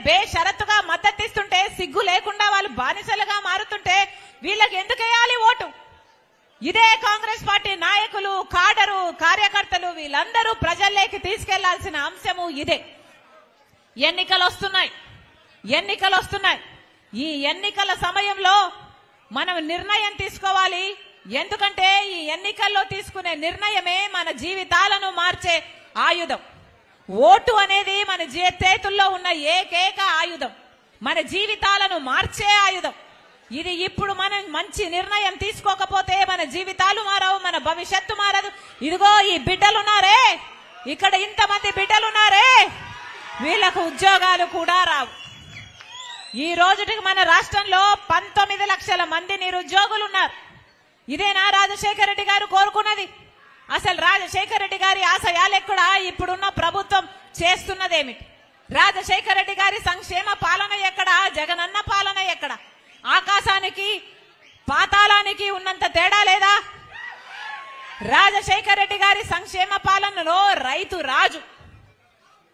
బేషరతుగా మద్దతిస్తుంటే, సిగ్గు లేకుండా వాళ్ళు బానిసలుగా మారుతుంటే వీళ్ళకి ఎందుకు వేయాలి ఓటు? ఇదే కాంగ్రెస్ పార్టీ నాయకులు, కాడరు, కార్యకర్తలు వీళ్ళందరూ ప్రజల్లోకి తీసుకెళ్లాల్సిన అంశము ఇదే. ఎన్నికలు వస్తున్నాయి. ఈ ఎన్నికల సమయంలో మనం నిర్ణయం తీసుకోవాలి. ఎందుకంటే ఈ ఎన్నికల్లో తీసుకునే నిర్ణయమే మన జీవితాలను మార్చే ఆయుధం. ఓటు అనేది మన చేతుల్లో ఉన్న ఏకైక ఆయుధం, మన జీవితాలను మార్చే ఆయుధం. ఇది ఇప్పుడు మనం మంచి నిర్ణయం తీసుకోకపోతే మన జీవితాలు మారవు, మన భవిష్యత్తు మారదు. ఇదిగో ఈ బిడ్డలున్నారే, ఇక్కడ ఇంతమంది బిడ్డలున్నారే, వీళ్లకు ఉద్యోగాలు కూడా రావు. ఈ రోజుకి మన రాష్ట్రంలో 19 లక్షల మంది నిరుద్యోగులు ఉన్నారు. ఇదేనా రాజశేఖర రెడ్డి గారు కోరుకున్నది? అసలు రాజశేఖర రెడ్డి గారి ఆశయాలు ఎక్కడ? ఇప్పుడున్న ప్రభుత్వం చేస్తున్నదేమిటి? రాజశేఖర రెడ్డి గారి సంక్షేమ పాలన ఎక్కడ? జగనన్న పాలన ఎక్కడ? ఆకాశానికి పాతాళానికి ఉన్నంత తేడా లేదా? రాజశేఖర రెడ్డి గారి సంక్షేమ పాలనలో రైతు రాజు,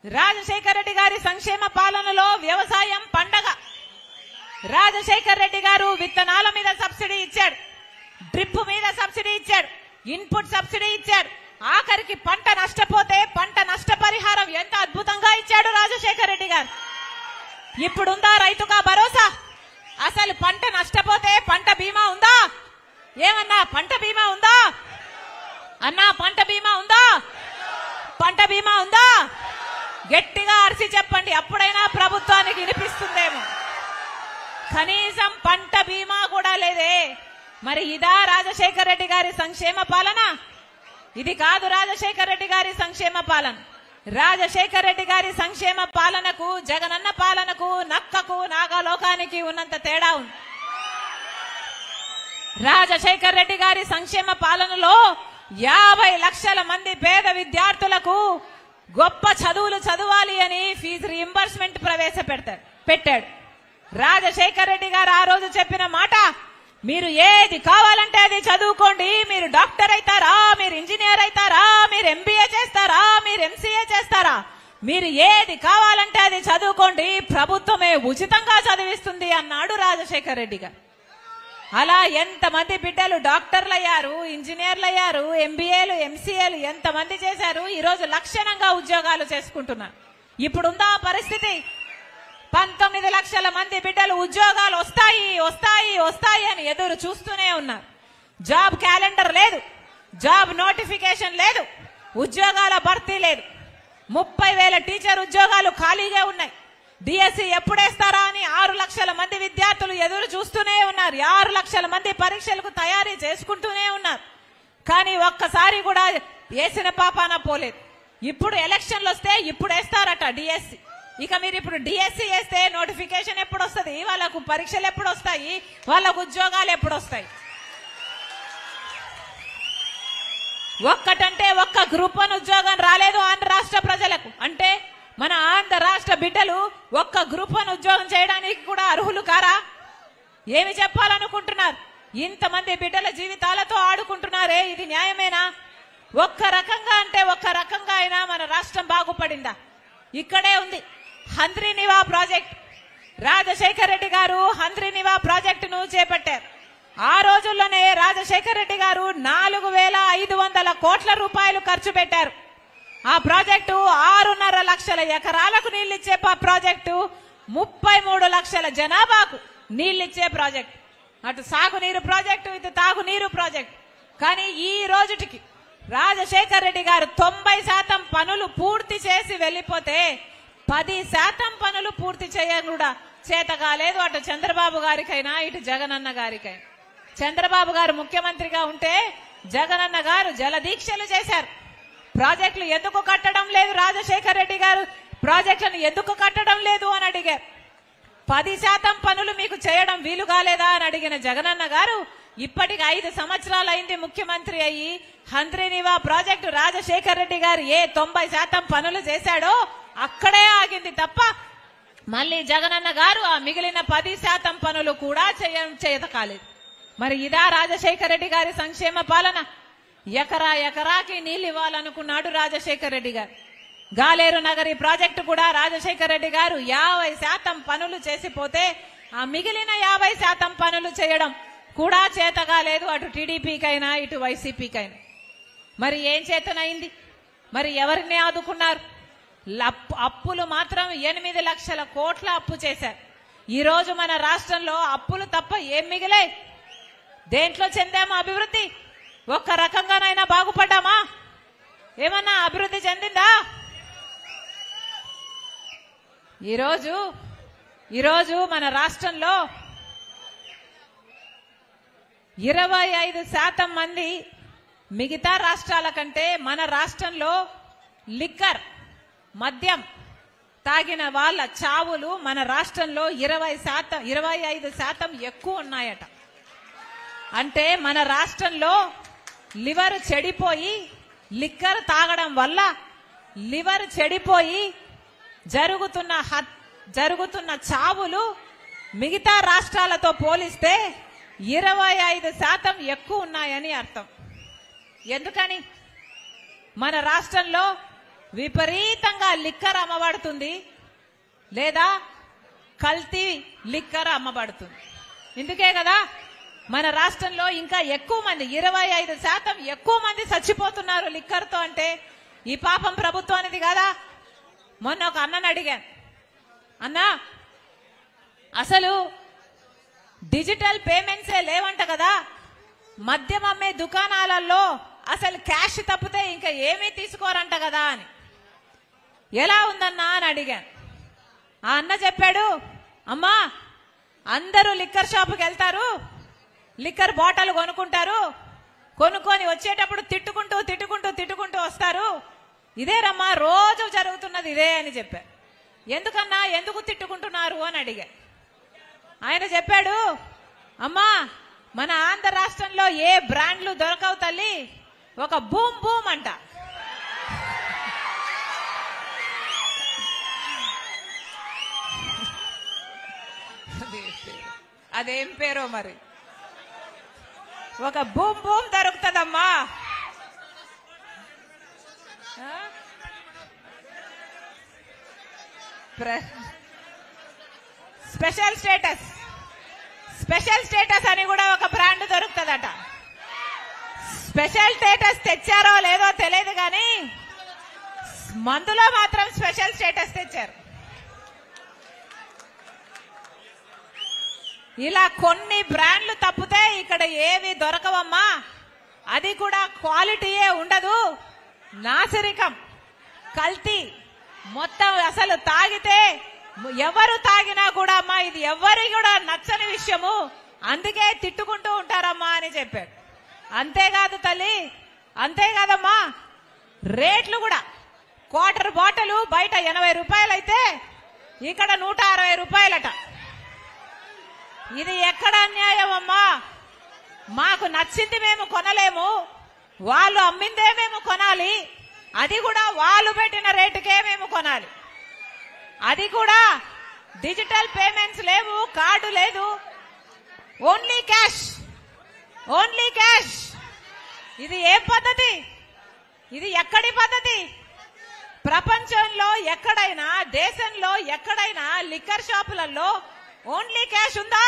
రాజశేఖర రెడ్డి గారి సంక్షేమ పాలనలో వ్యవసాయం పండగ. రాజశేఖర రెడ్డి గారు విత్తనాల మీద సబ్సిడీ ఇచ్చాడు, డ్రిప్ మీద సబ్సిడీ ఇచ్చాడు, ఇన్పుట్ సబ్సిడీ ఇచ్చాడు. ఆఖరికి పంట నష్టపోతే పంట నష్టపరిహారం ఎంత అద్భుతంగా ఇచ్చాడు రాజశేఖర రెడ్డి గారు. ఇప్పుడుందా రైతుగా భరోసా? అసలు పంట నష్టపోతే పంట బీమా ఉందా? ఏమన్నా పంట బీమా ఉందా? అన్నా పంట బీమా ఉందా? పంట బీమా ఉందా? గట్టిగా అరిచి చెప్పండి, అప్పుడైనా ప్రభుత్వానికి వినిపిస్తుందేమో. కనీసం పంట బీమా కూడా లేదే. మరి ఇదా రాజశేఖర రెడ్డి గారి సంక్షేమ పాలన? ఇది కాదు రాజశేఖర రెడ్డి గారి సంక్షేమ పాలన. రాజశేఖర రెడ్డి గారి సంక్షేమ పాలనకు, జగనన్న పాలనకు, నక్కకు నాగలోకానికి ఉన్నంత తేడా ఉంది. రాజశేఖర రెడ్డి గారి సంక్షేమ పాలనలో 50 లక్షల మంది పేద విద్యార్థులకు గొప్ప చదువులు చదవాలి అని ఫీజు రీయింబర్స్మెంట్ పెట్టాడు. రాజశేఖర రెడ్డి గారు ఆ రోజు చెప్పిన మాట, మీరు ఏది కావాలంటే అది చదువుకోండి, మీరు డాక్టర్ అవుతారా, మీరు ఇంజనీర్ అవుతారా, మీరు ఎంబీఏ చేస్తారా, మీరు ఎంసీఏ చేస్తారా, మీరు ఏది కావాలంటే అది చదువుకోండి, ప్రభుత్వమే ఉచితంగా చదివిస్తుంది అన్నాడు రాజశేఖర రెడ్డి గారు. అలా ఎంతమంది బిడ్డలు డాక్టర్లు అయ్యారు, ఇంజనీర్లు అయ్యారు, ఎంబీఏలు, ఎంసీఏలు ఎంతమంది చేశారు. ఈరోజు లక్షణంగా ఉద్యోగాలు చేసుకుంటున్నారు. ఇప్పుడుందా పరిస్థితి? 19 లక్షల మంది బిడ్డలు ఉద్యోగాలు వస్తాయి అని ఎదురు చూస్తూనే ఉన్నారు. జాబ్ క్యాలెండర్ లేదు, జాబ్ నోటిఫికేషన్ లేదు, ఉద్యోగాల భర్తీ లేదు. 30,000 టీచర్ ఉద్యోగాలు ఖాళీగా ఉన్నాయి. డిఎస్సి ఎప్పుడేస్తారా అని 6 లక్షల మంది విద్యార్థులు ఎదురు చూస్తూనే ఉన్నారు. 6 లక్షల మంది పరీక్షలకు తయారీ చేసుకుంటూనే ఉన్నారు. కానీ ఒక్కసారి కూడా వేసిన పాపాన పోలేదు. ఇప్పుడు ఎలక్షన్లు వస్తే ఇప్పుడు వేస్తారట డిఎస్సి. ఇక మీరు ఇప్పుడు డిఎస్సి వేస్తే నోటిఫికేషన్ ఎప్పుడు వస్తుంది? వాళ్ళకు పరీక్షలు ఎప్పుడు వస్తాయి? వాళ్ళకు ఉద్యోగాలు ఎప్పుడు వస్తాయి? ఒక్కటంటే ఒక్క గ్రూప్ 1 ఉద్యోగం రాలేదు ఆంధ్ర రాష్ట్ర ప్రజలకు. అంటే మన ఆంధ్ర రాష్ట్ర బిడ్డలు ఒక్క గ్రూప్ 1 ఉద్యోగం చేయడానికి కూడా అర్హులు కారా? ఏమి చెప్పాలనుకుంటున్నారు? ఇంతమంది బిడ్డల జీవితాలతో ఆడుకుంటున్నారే, ఇది న్యాయమేనా? ఒక్క రకంగా అంటే ఒక్క రకంగా అయినా మన రాష్ట్రం బాగుపడిందా? ఇక్కడే ఉంది హంద్రీనివా ప్రాజెక్ట్. రాజశేఖర రెడ్డి గారు హంద్రీనివా ప్రాజెక్టును చేపట్టారు. ఆ రోజుల్లోనే రాజశేఖర రెడ్డి గారు 4,500 కోట్ల రూపాయలు ఖర్చు పెట్టారు. ఆ ప్రాజెక్టు 6.5 లక్షల ఎకరాలకు నీళ్లిచ్చే ప్రాజెక్టు, 33 లక్షల జనాభాకు నీళ్లిచ్చే ప్రాజెక్టు. అటు సాగునీరు ప్రాజెక్టు, ఇటు తాగునీరు ప్రాజెక్టు. కానీ ఈ రోజుటికి రాజశేఖర రెడ్డి గారు 90% పనులు పూర్తి చేసి వెళ్లిపోతే 10% పనులు పూర్తి చేయడం కూడా చేత కాలేదు. అటు చంద్రబాబు గారికైనా ఇటు జగనన్న గారికైనా. చంద్రబాబు గారు ముఖ్యమంత్రిగా ఉంటే జగనన్న గారు జలదీక్షలు చేశారు. ప్రాజెక్టులు ఎందుకు కట్టడం లేదు? రాజశేఖర రెడ్డి గారు ప్రాజెక్టులను ఎందుకు కట్టడం లేదు అని అడిగారు. 10% పనులు మీకు చేయడం వీలు కాలేదా అని అడిగిన జగనన్న గారు ఇప్పటికి 5 సంవత్సరాలు అయింది ముఖ్యమంత్రి అయ్యి. హంద్రీనివా ప్రాజెక్టు రాజశేఖర రెడ్డి గారు ఏ 90% పనులు చేశాడో అక్కడే ఆగింది తప్ప మళ్ళీ జగనన్న గారు ఆ మిగిలిన 10% పనులు కూడా చేత కాలేదు. మరి ఇదా రాజశేఖర రెడ్డి గారి సంక్షేమ పాలన? ఎకరాకి నీళ్లు ఇవ్వాలనుకున్నాడు రాజశేఖర రెడ్డి గారు. గాలేరు నగరి ప్రాజెక్టు కూడా రాజశేఖర రెడ్డి గారు 50% పనులు చేసిపోతే ఆ మిగిలిన 50% పనులు చేయడం కూడా చేతగా లేదు అటు టీడీపీకైనా ఇటు వైసీపీకైనా. మరి ఏం చేతనైంది? మరి ఎవరిని ఆదుకున్నారు? అప్పులు మాత్రం 8 లక్షల కోట్ల అప్పు చేశారు. ఈ రోజు మన రాష్ట్రంలో అప్పులు తప్ప ఏం మిగిలే? దేంట్లో చెందామా అభివృద్ధి? ఒక్క రకంగానైనా బాగుపడ్డామా? ఏమన్నా అభివృద్ధి చెందిందా? ఈరోజు మన రాష్ట్రంలో 25% మంది మిగతా రాష్ట్రాల కంటే మన రాష్ట్రంలో లిక్కర్ మద్యం తాగిన వాళ్ళ చావులు మన రాష్ట్రంలో 25% ఎక్కువ ఉన్నాయట. అంటే మన రాష్ట్రంలో లివర్ చెడిపోయి లిక్కర్ తాగడం వల్ల లివర్ చెడిపోయి జరుగుతున్న చావులు మిగతా రాష్ట్రాలతో పోలిస్తే 25% ఎక్కువ ఉన్నాయని అర్థం. ఎందుకని? మన రాష్ట్రంలో విపరీతంగా లిక్కర్ అమ్మబడుతుంది లేదా కల్తీ లిక్కర్ అమ్మబడుతుంది. ఇందుకే కదా మన రాష్ట్రంలో ఇంకా ఎక్కువ మంది 25% ఎక్కువ మంది చచ్చిపోతున్నారు లిక్కర్తో. అంటే ఈ పాపం ప్రభుత్వానిది కదా. మొన్న ఒక అన్నని అడిగాను, అన్నా అసలు డిజిటల్ పేమెంట్సే లేవంట కదా, మద్యం అమ్మే దుకాణాలలో అసలు క్యాష్ తప్పితే ఇంకా ఏమీ తీసుకోరంట కదా అని. ఎలా ఉందన్నా అని అడిగాను. ఆ అన్న చెప్పాడు, అమ్మా అందరూ లిక్కర్ షాపుకి వెళ్తారు, లిక్కర్ బాటిల్ కొనుక్కుంటారు, కొనుక్కొని వచ్చేటప్పుడు తిట్టుకుంటూ వస్తారు. ఇదేరమ్మా రోజు జరుగుతున్నది ఇదే అని చెప్పారు. ఎందుకన్నా ఎందుకు తిట్టుకుంటున్నారు అని అడిగా. ఆయన చెప్పాడు, అమ్మా మన ఆంధ్ర రాష్ట్రంలో ఏ బ్రాండ్లు దొరకవు తల్లి, ఒక బూమ్ బూమ్ అంట. అదేం పేరో మరి, ఒక బూమ్ బూమ్ దొరుకుతుందమ్మా. స్పెషల్ స్టేటస్ అని కూడా ఒక బ్రాండ్ దొరుకుతుందట. స్పెషల్ స్టేటస్ తెచ్చారో లేదో తెలియదు కానీ మందులో మాత్రం స్పెషల్ స్టేటస్ తెచ్చారు. ఇలా కొన్ని బ్రాండ్లు తప్పితే ఇక్కడ ఏవి దొరకవమ్మా. అది కూడా క్వాలిటీయే ఉండదు, నాసిరికం, కల్తీ మొత్తం. అసలు తాగితే ఎవరు తాగినా కూడా అమ్మా ఇది ఎవరి కూడా నచ్చని విషయము, అందుకే తిట్టుకుంటూ ఉంటారమ్మా అని చెప్పాడు. అంతేకాదు తల్లి, అంతేకాదమ్మా రేట్లు కూడా క్వార్టర్ బాటిల్ బయట 80 రూపాయలు అయితే ఇక్కడ 160 రూపాయలట. ఇది ఎక్కడ అన్యాయం అమ్మా? మాకు నచ్చింది మేము కొనలేము, వాళ్ళు అమ్మిందే మేము కొనాలి, అది కూడా వాళ్ళు పెట్టిన రేటుకే మేము కొనాలి. అది కూడా డిజిటల్ పేమెంట్స్ లేవు, కార్డు లేదు, ఓన్లీ క్యాష్. ఇది ఏం పద్ధతి? ఇది ఎక్కడి పద్ధతి? ప్రపంచంలో ఎక్కడైనా, దేశంలో ఎక్కడైనా లిక్కర్ షాపులలో ఓన్లీ క్యాష్ ఉందా?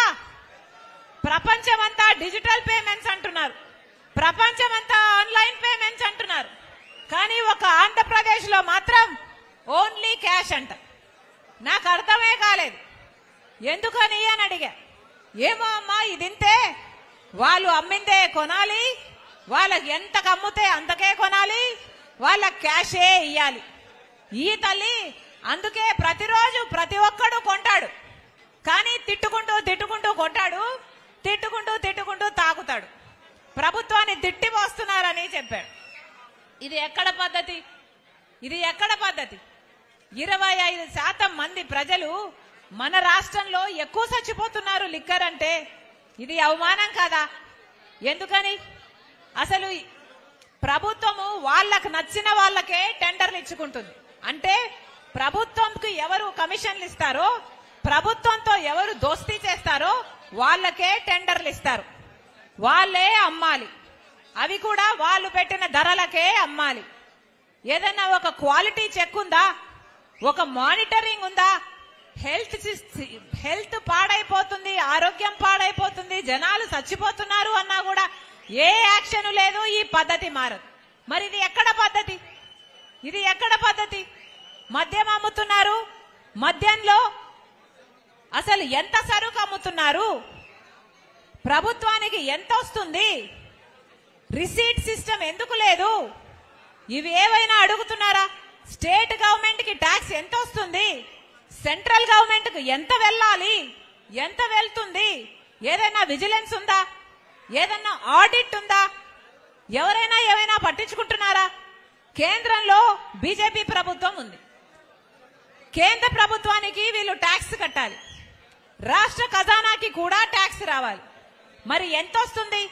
ప్రపంచమంతా డిజిటల్ పేమెంట్స్ అంటున్నారు, ప్రపంచమంతా ఆన్లైన్ పేమెంట్స్ అంటున్నారు, కానీ ఒక ఆంధ్రప్రదేశ్ లో మాత్రం ఓన్లీ క్యాష్ అంట. నాకు అర్థమే కాలేదు ఎందుకని అని అడిగా. ఏమో అమ్మా ఇదింతే, వాళ్ళు అమ్మిందే కొనాలి, వాళ్ళకి ఎంతకు అమ్ముతే అంతకే కొనాలి, వాళ్ళ క్యాషే ఇయ్యాలి. ఈ తల్లి అందుకే ప్రతిరోజు ప్రతి ఒక్కడు కొంటాడు, కానీ తిట్టుకుంటూ కొంటాడు, తిట్టుకుంటూ తాగుతాడు. ప్రభుత్వాన్ని తిట్టిపోస్తున్నారని చెప్పాడు. ఇది ఎక్కడ పద్ధతి? 25% మంది ప్రజలు మన రాష్ట్రంలో ఎక్కువ చచ్చిపోతున్నారు లిక్కర్ అంటే ఇది అవమానం కాదా? ఎందుకని? అసలు ప్రభుత్వము వాళ్ళకు నచ్చిన వాళ్ళకే టెండర్లు ఇచ్చుకుంటుంది. అంటే ప్రభుత్వంకు ఎవరు కమిషన్లు ఇస్తారో, ప్రభుత్వంతో ఎవరు దోస్తీ చేస్తారో వాళ్ళకే టెండర్లు ఇస్తారు, వాళ్ళే అమ్మాలి, అవి కూడా వాళ్ళు పెట్టిన ధరలకే అమ్మాలి. ఏదైనా ఒక క్వాలిటీ చెక్ ఉందా? ఒక మానిటరింగ్ ఉందా? హెల్త్ పాడైపోతుంది, ఆరోగ్యం పాడైపోతుంది, జనాలు చచ్చిపోతున్నారు అన్నా కూడా ఏ యాక్షన్ లేదు. ఈ పద్ధతి మారదు. మరి ఇది ఎక్కడ పద్ధతి? ఇది ఎక్కడ పద్ధతి? మద్యం అమ్ముతున్నారు. మద్యంలో అసలు ఎంత సరుకు అమ్ముతున్నారు? ప్రభుత్వానికి ఎంత వస్తుంది? రిసీట్ సిస్టమ్ ఎందుకు లేదు? ఇవి ఏవైనా అడుగుతున్నారా? స్టేట్ గవర్నమెంట్ కి ట్యాక్స్ ఎంత వస్తుంది? సెంట్రల్ గవర్నమెంట్ కు ఎంత వెళ్ళాలి? ఎంత వెళ్తుంది? ఏదైనా విజిలెన్స్ ఉందా? ఏదైనా ఆడిట్ ఉందా? ఎవరైనా ఏమైనా పట్టించుకుంటున్నారా? కేంద్రంలో బీజేపీ ప్రభుత్వం ఉంది. కేంద్ర ప్రభుత్వానికి వీళ్ళు ట్యాక్స్ కట్టాలి. రాష్ట్ర ఖజానాకి కూడా ట్యాక్స్ రావాలి. మరి ఎంత వస్తుంది?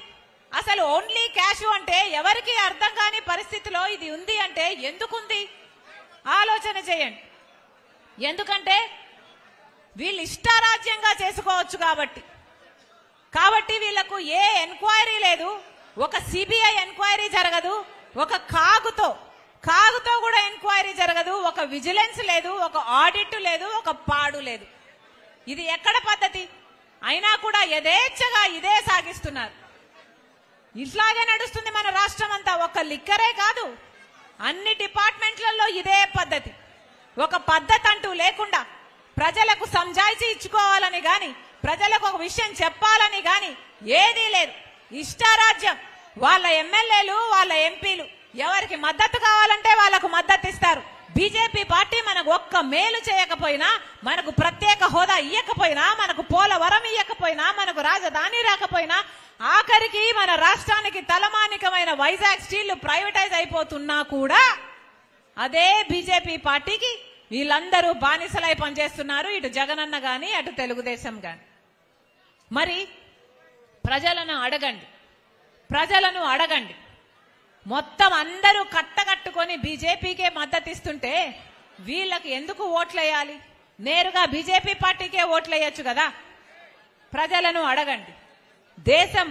అసలు ఓన్లీ క్యాష్ అంటే ఎవరికి అర్థం కాని పరిస్థితిలో ఇది ఉంది అంటే ఎందుకుంది? ఆలోచన చేయండి. ఎందుకంటే వీళ్ళు ఇష్టారాజ్యంగా చేసుకోవచ్చు కాబట్టి వీళ్లకు ఏ ఎంక్వైరీ లేదు. ఒక సిబిఐ ఎంక్వైరీ జరగదు. ఒక కాగుతో కూడా ఎంక్వైరీ జరగదు. ఒక విజిలెన్స్ లేదు. ఒక ఆడిట్ లేదు. ఒక పాడు లేదు. ఇది ఎక్కడ పద్ధతి? అయినా కూడా యథేచ్ఛగా ఇదే సాగిస్తున్నారు. ఇట్లాగే నడుస్తుంది మన రాష్ట్రం అంతా. ఒక లిక్కరే కాదు, అన్ని డిపార్ట్మెంట్లలో ఇదే పద్ధతి. ఒక పద్ధతి అంటూ లేకుండా ప్రజలకు సంజాయిషీ ఇచ్చుకోవాలని గాని, ప్రజలకు ఒక విషయం చెప్పాలని గాని ఏదీ లేదు. ఇష్టారాజ్యం. వాళ్ళ ఎమ్మెల్యేలు, వాళ్ళ ఎంపీలు ఎవరికి మద్దతు కావాలంటే వాళ్ళకు మద్దతు ఇస్తారు. బీజేపీ పార్టీ మనకు ఒక్క మేలు చేయకపోయినా, మనకు ప్రత్యేక హోదా ఇయ్యకపోయినా, మనకు పోలవరం ఇయ్యకపోయినా, మనకు రాజధాని రాకపోయినా, ఆఖరికి మన రాష్ట్రానికి తలమానికమైన వైజాగ్ స్టీల్ ప్రైవేటైజ్ అయిపోతున్నా కూడా అదే బీజేపీ పార్టీకి వీళ్ళందరూ బానిసలై పనిచేస్తున్నారు. ఇటు జగనన్న గాని, అటు తెలుగుదేశం గాని. మరి ప్రజలను అడగండి. మొత్తం అందరూ కట్టకట్టుకొని బీజేపీకే మద్దతు ఇస్తుంటే వీళ్ళకి ఎందుకు ఓట్లేయాలి? నేరుగా బీజేపీ పార్టీకే ఓట్లేయచ్చు కదా. ప్రజలను అడగండి. దేశం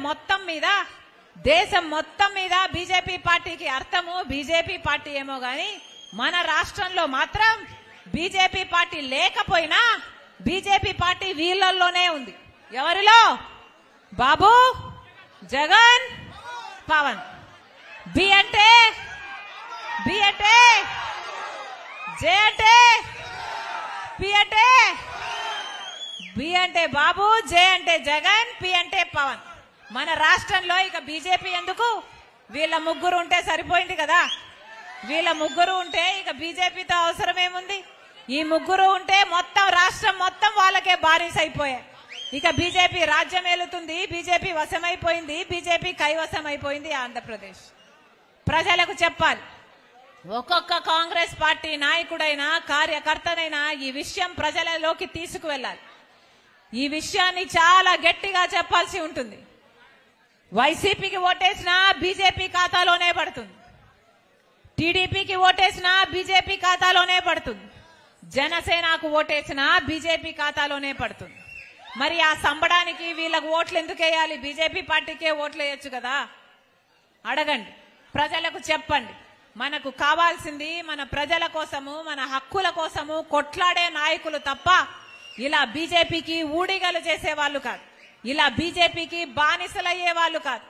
మొత్తం మీద బీజేపీ పార్టీకి అర్థము బీజేపీ పార్టీ ఏమో గాని, మన రాష్ట్రంలో మాత్రం బీజేపీ పార్టీ లేకపోయినా బీజేపీ పార్టీ వీళ్ళల్లోనే ఉంది. ఎవరిలో? బాబు, జగన్, పవన్. బి అంటే జే అంటే పి అంటే బి అంటే బాబు, జే అంటే జగన్, పి అంటే పవన్. మన రాష్ట్రంలో ఇక బీజేపీ ఎందుకు? వీళ్ళ ముగ్గురు ఉంటే సరిపోయింది కదా. వీళ్ళ ముగ్గురు ఉంటే ఇక బీజేపీతో అవసరం ఏముంది? ఈ ముగ్గురు ఉంటే మొత్తం రాష్ట్రం మొత్తం వాళ్ళకే బారిస్ అయిపోయాయి. ఇక బీజేపీ రాజ్యం ఏలుతుంది. బీజేపీ వశమైపోయింది. బీజేపీ కైవసం అయిపోయింది ఆంధ్రప్రదేశ్. ప్రజలకు చెప్పాలి. ఒక్కొక్క కాంగ్రెస్ పార్టీ నాయకుడైనా, కార్యకర్తనైనా ఈ విషయం ప్రజలలోకి తీసుకువెళ్ళాలి. ఈ విషయాన్ని చాలా గట్టిగా చెప్పాల్సి ఉంటుంది. వైసీపీకి ఓటేసినా బీజేపీ ఖాతాలోనే పడుతుంది. టీడీపీకి ఓటేసినా బీజేపీ ఖాతాలోనే పడుతుంది. జనసేనకు ఓటేసినా బీజేపీ ఖాతాలోనే పడుతుంది. మరి ఆ సంబడానికి వీళ్ళకు ఓట్లు ఎందుకు వేయాలి? బీజేపీ పార్టీకే ఓట్లు వేయొచ్చు కదా. అడగండి. ప్రజలకు చెప్పండి. మనకు కావాల్సింది మన ప్రజల కోసము, మన హక్కుల కోసము కొట్లాడే నాయకులు తప్ప ఇలా బీజేపీకి ఊడిగలు చేసే వాళ్ళు కాదు. ఇలా బీజేపీకి బానిసలయ్యే వాళ్ళు కాదు.